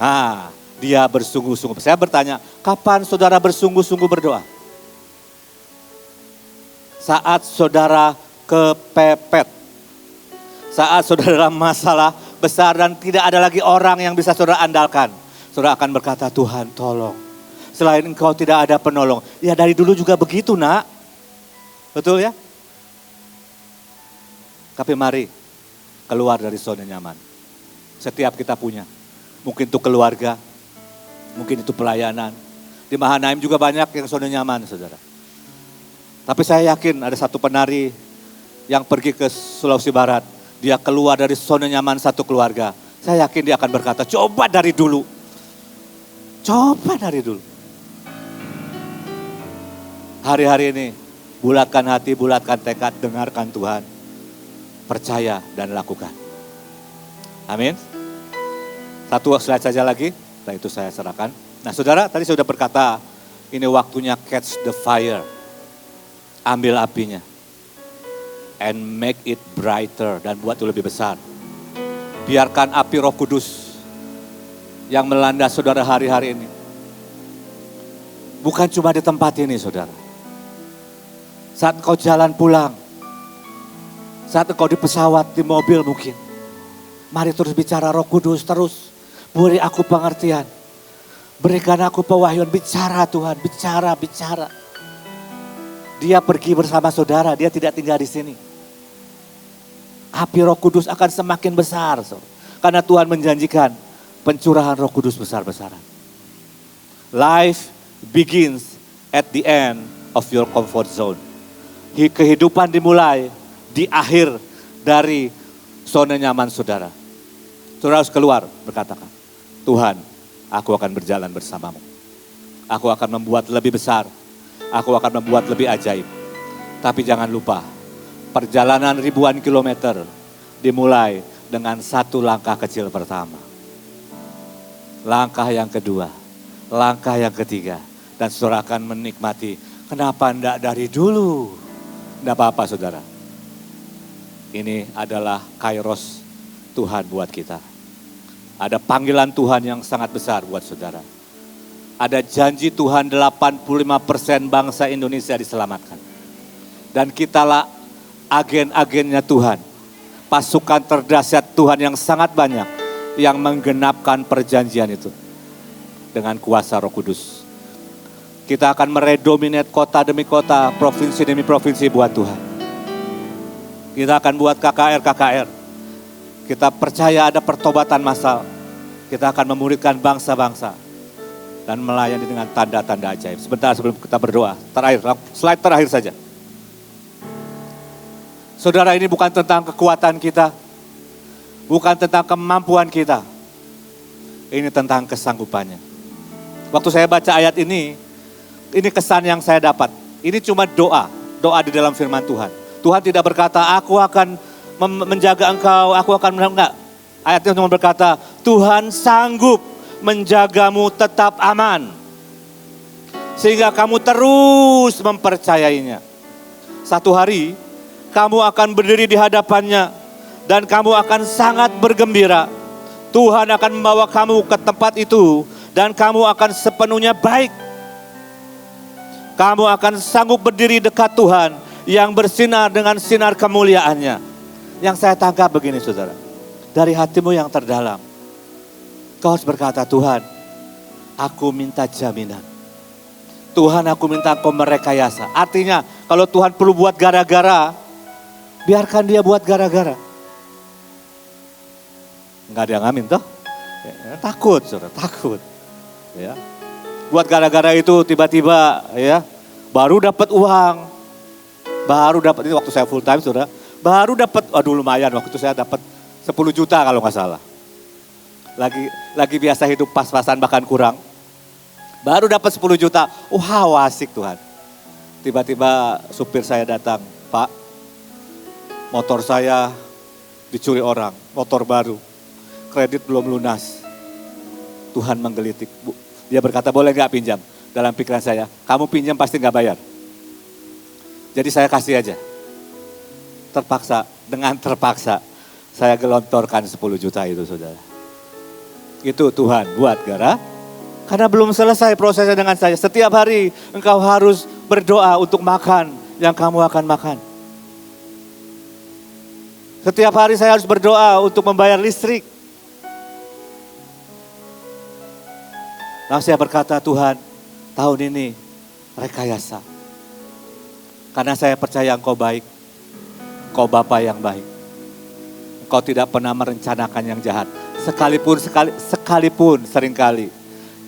Nah, dia bersungguh-sungguh. Saya bertanya, kapan saudara bersungguh-sungguh berdoa? Saat saudara kepepet. Saat saudara dalam masalah besar dan tidak ada lagi orang yang bisa saudara andalkan. Saudara akan berkata, Tuhan tolong. Selain engkau tidak ada penolong. Ya dari dulu juga begitu nak. Betul ya? Tapi mari keluar dari zona nyaman. Setiap kita punya. Mungkin itu keluarga. Mungkin itu pelayanan. Di Mahanaim juga banyak yang zona nyaman saudara. Tapi saya yakin ada satu penari yang pergi ke Sulawesi Barat. Dia keluar dari zona nyaman satu keluarga. Saya yakin dia akan berkata, coba dari dulu. Coba dari dulu. Hari-hari ini, bulatkan hati, bulatkan tekad, dengarkan Tuhan. Percaya dan lakukan. Amin. Satu slide saja lagi, setelah itu saya serahkan. Nah saudara, tadi saya sudah berkata, ini waktunya catch the fire. Ambil apinya. And make it brighter, dan buat itu lebih besar. Biarkan api Roh Kudus yang melanda saudara hari-hari ini. Bukan cuma di tempat ini saudara. Saat engkau jalan pulang, saat engkau di pesawat, di mobil mungkin. Mari terus bicara Roh Kudus, terus beri aku pengertian. Berikan aku pewahyuan, bicara Tuhan, bicara. Dia pergi bersama saudara, dia tidak tinggal di sini. Api Roh Kudus akan semakin besar. Karena Tuhan menjanjikan pencurahan Roh Kudus besar-besaran. Life begins at the end of your comfort zone. Kehidupan dimulai di akhir dari zona nyaman saudara. Saudara harus keluar berkatakan, Tuhan, aku akan berjalan bersamamu. Aku akan membuat lebih besar. Aku akan membuat lebih ajaib. Tapi jangan lupa, perjalanan ribuan kilometer dimulai dengan satu langkah kecil pertama. Langkah yang kedua, langkah yang ketiga. Dan saudara akan menikmati, kenapa enggak dari dulu? Enggak apa-apa saudara. Ini adalah kairos Tuhan buat kita. Ada panggilan Tuhan yang sangat besar buat saudara. Ada janji Tuhan 85% bangsa Indonesia diselamatkan. Dan kitalah agen-agennya Tuhan. Pasukan terdahsyat Tuhan yang sangat banyak. Yang menggenapkan perjanjian itu. Dengan kuasa Roh Kudus. Kita akan meredominate kota demi kota, provinsi demi provinsi buat Tuhan. Kita akan buat KKR. Kita percaya ada pertobatan massal. Kita akan memuridkan bangsa-bangsa. Dan melayani dengan tanda-tanda ajaib. Sebentar sebelum kita berdoa. Terakhir, slide terakhir saja. Saudara, ini bukan tentang kekuatan kita. Bukan tentang kemampuan kita. Ini tentang kesanggupannya. Waktu saya baca ayat ini kesan yang saya dapat. Ini cuma doa di dalam firman Tuhan. Tuhan tidak berkata, aku akan menjaga engkau, aku akan enggak. Ayatnya cuma berkata, Tuhan sanggup menjagamu tetap aman. Sehingga kamu terus mempercayainya. Satu hari, kamu akan berdiri di hadapannya. Dan kamu akan sangat bergembira. Tuhan akan membawa kamu ke tempat itu. Dan kamu akan sepenuhnya baik. Kamu akan sanggup berdiri dekat Tuhan yang bersinar dengan sinar kemuliaannya. Yang saya tangkap begini saudara. Dari hatimu yang terdalam. Kau harus berkata, Tuhan, aku minta jaminan. Tuhan, aku minta kau merekayasa. Artinya Kalau Tuhan perlu buat gara-gara, biarkan dia buat gara-gara. Enggak ada yang amin toh? Ya, takut, saudara, takut. Ya. Buat gara-gara itu tiba-tiba ya, baru dapat uang. Baru dapat, ini waktu saya full time saudara, baru dapat, aduh lumayan waktu itu saya dapat 10 juta kalau nggak salah. Lagi biasa hidup pas-pasan bahkan kurang. Baru dapat 10 juta, wow asik Tuhan. Tiba-tiba supir saya datang, Pak, motor saya dicuri orang, motor baru, kredit belum lunas. Tuhan menggelitik, Bu. Dia berkata, boleh gak pinjam? Dalam pikiran saya, kamu pinjam pasti gak bayar. Jadi saya kasih aja. Terpaksa, dengan terpaksa, saya gelontorkan 10 juta itu saudara. Itu Tuhan buat karena belum selesai prosesnya dengan saya. Setiap hari engkau harus berdoa untuk makan yang kamu akan makan. Setiap hari saya harus berdoa untuk membayar listrik. Nah saya berkata, Tuhan tahun ini rekayasa. Karena saya percaya engkau baik. Engkau Bapa yang baik. Engkau tidak pernah merencanakan yang jahat. Sekalipun seringkali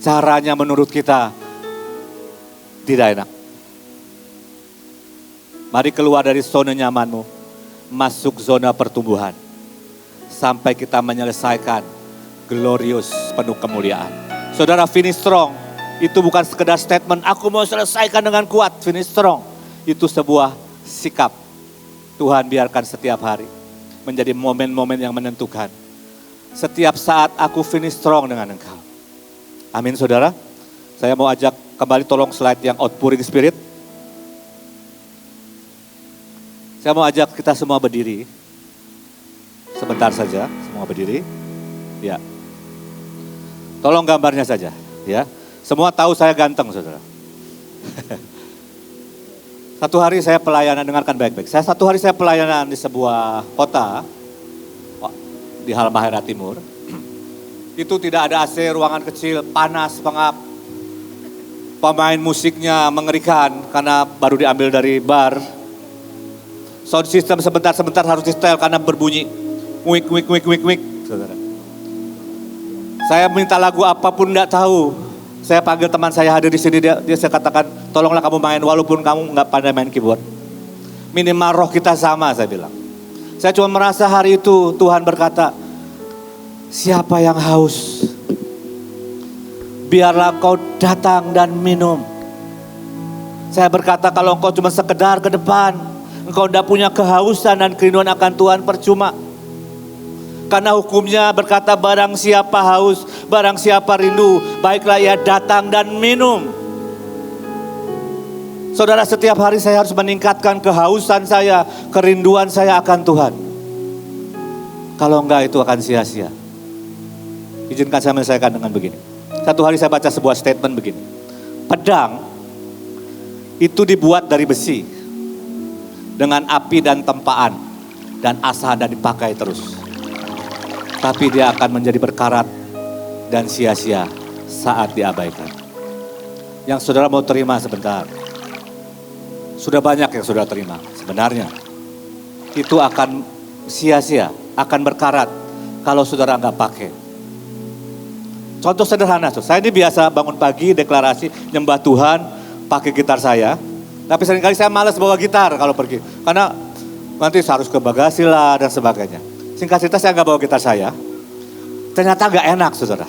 caranya menurut kita tidak enak. Mari keluar dari zona nyamanmu, masuk zona pertumbuhan. Sampai kita menyelesaikan glorious penuh kemuliaan. Saudara, finish strong itu bukan sekedar statement, aku mau selesaikan dengan kuat, finish strong. Itu sebuah sikap. Tuhan biarkan setiap hari menjadi momen-momen yang menentukan. Setiap saat aku finish strong dengan engkau. Amin saudara. Saya mau ajak kembali tolong slide yang outpouring spirit. Saya mau ajak kita semua berdiri. Sebentar saja, semua berdiri. Ya. Tolong gambarnya saja, ya. Semua tahu saya ganteng, saudara. Satu hari saya pelayanan, dengarkan baik-baik. Satu hari saya pelayanan di sebuah kota di Halmahera Timur. Itu tidak ada AC, ruangan kecil, panas, pengap. Pemain musiknya mengerikan karena baru diambil dari bar. Sound system sebentar-sebentar harus di setel karena berbunyi. Wik, wik, wik, wik, wik. Saudara. Saya minta lagu apapun enggak tahu. Saya panggil teman saya hadir di sini, dia saya katakan, tolonglah kamu main walaupun kamu enggak pandai main keyboard. Minimal roh kita sama, saya bilang. Saya cuma merasa hari itu Tuhan berkata, siapa yang haus, biarlah kau datang dan minum. Saya berkata kalau engkau cuma sekedar ke depan, engkau tidak punya kehausan dan kerinduan akan Tuhan, percuma. Karena hukumnya berkata barang siapa haus, barang siapa rindu, baiklah ia datang dan minum. Saudara, setiap hari saya harus meningkatkan kehausan saya, kerinduan saya akan Tuhan. Kalau enggak itu akan sia-sia. Izinkan saya menyelesaikan dengan begini. Satu hari saya baca sebuah statement begini. Pedang itu dibuat dari besi. Dengan api dan tempaan. Dan asahan dan dipakai terus. Tapi dia akan menjadi berkarat dan sia-sia saat diabaikan. Yang saudara mau terima sebentar. Sudah banyak yang saudara terima sebenarnya. Itu akan sia-sia, akan berkarat kalau saudara nggak pakai. Contoh sederhana, saya ini biasa bangun pagi, deklarasi, nyembah Tuhan, pakai gitar saya. Tapi seringkali saya malas bawa gitar kalau pergi. Karena nanti harus ke bagasi lah dan sebagainya. Singkat cerita saya nggak bawa gitar saya. Ternyata nggak enak saudara.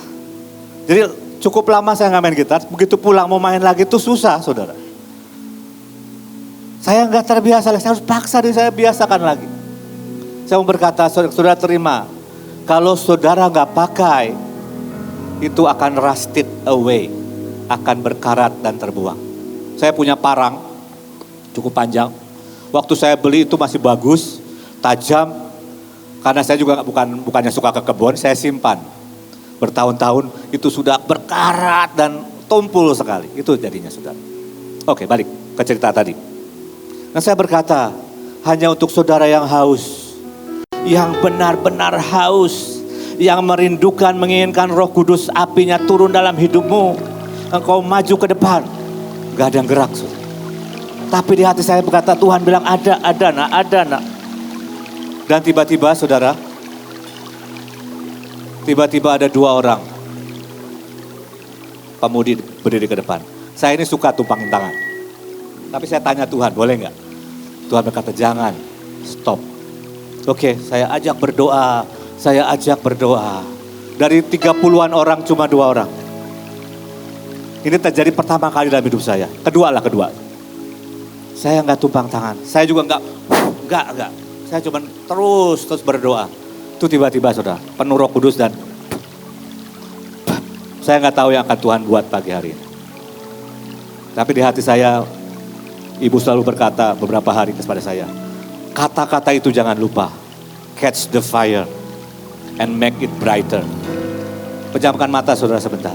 Jadi cukup lama saya nggak main gitar, begitu pulang mau main lagi itu susah saudara. Saya nggak terbiasa, saya harus paksa diri saya biasakan lagi. Saya mau berkata, saudara terima, kalau saudara nggak pakai, itu akan rusted away, akan berkarat dan terbuang. Saya punya parang, cukup panjang. Waktu saya beli itu masih bagus, tajam. Karena saya juga bukannya suka ke kebun, saya simpan. Bertahun-tahun itu sudah berkarat dan tumpul sekali. Itu jadinya saudara. Oke, balik ke cerita tadi. Nah saya berkata, hanya untuk saudara yang haus, yang benar-benar haus, yang merindukan, menginginkan Roh Kudus apinya turun dalam hidupmu, engkau maju ke depan, gak ada yang gerak. Saudara. Tapi di hati saya berkata, Tuhan bilang ada nak. Dan tiba-tiba saudara, tiba-tiba ada 2 orang pemudi berdiri ke depan. Saya ini suka tumpangin tangan. Tapi saya tanya Tuhan, boleh nggak? Tuhan berkata, jangan, stop. Oke, saya ajak berdoa. Dari 30-an orang cuma 2 orang. Ini terjadi pertama kali dalam hidup saya. Kedua. Saya nggak tumpang tangan. Saya juga nggak. Saya cuma terus berdoa. Itu tiba-tiba saudara, penuh Roh Kudus dan saya nggak tahu yang akan Tuhan buat pagi hari ini. Tapi di hati saya, Ibu selalu berkata beberapa hari kepada saya, kata-kata itu jangan lupa. Catch the fire and make it brighter. Pejamkan mata saudara sebentar.